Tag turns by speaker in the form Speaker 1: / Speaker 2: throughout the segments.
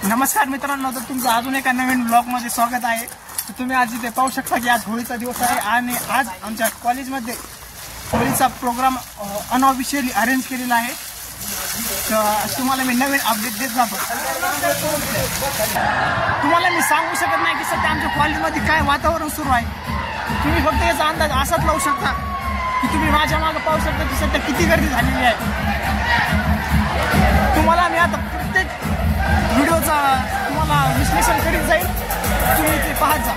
Speaker 1: नमस्कार मित्रांनो, तर तुमचं अजून एका नवीन ब्लॉगमध्ये स्वागत आहे। तर तुम्ही आज इथे पाहू शकता की आज होळीचा दिवस आहे आणि आज आमच्या कॉलेजमध्ये होळीचा प्रोग्राम अनऑफिशियली अरेंज केलेला आहे। तर तुम्हाला मी नवीन अपडेट देत जातो। तुम्हाला मी सांगू शकत नाही की सध्या आमच्या कॉलेजमध्ये काय वातावरण सुरू आहे। तुम्ही फक्त याचा अंदाज असाच लावू शकता की तुम्ही माझ्या मागे पाहू शकता की सध्या किती गर्दी झालेली आहे। तुम्हाला मी आता प्रत्येक व्हिडिओचा तुम्हाला विश्लेषण करीत जाईल, तुम्ही ते पाहत जा।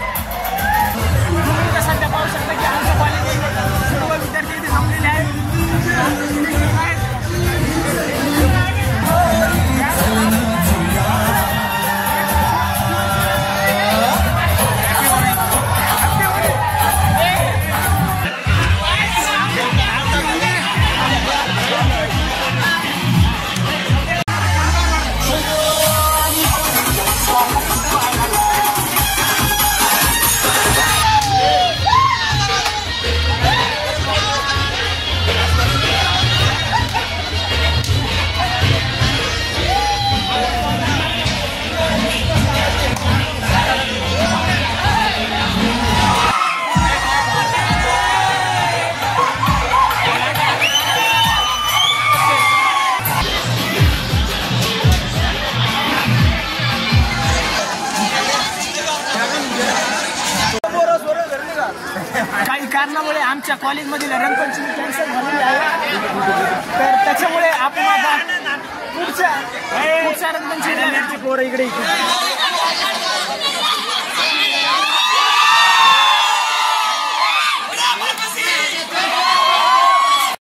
Speaker 1: तुम्ही सध्या पाहू शकता की आमच्या कॉलेजमध्ये सर्व विद्यार्थी इथे जमलेले आहेत। काही कारणामुळे आमच्या कॉलेजमधील रंगपंचमी कॅन्सल झालेली आहे। तर त्याच्यामुळे आपण आता पुढच्या रंगपंचमी पोरं इकडे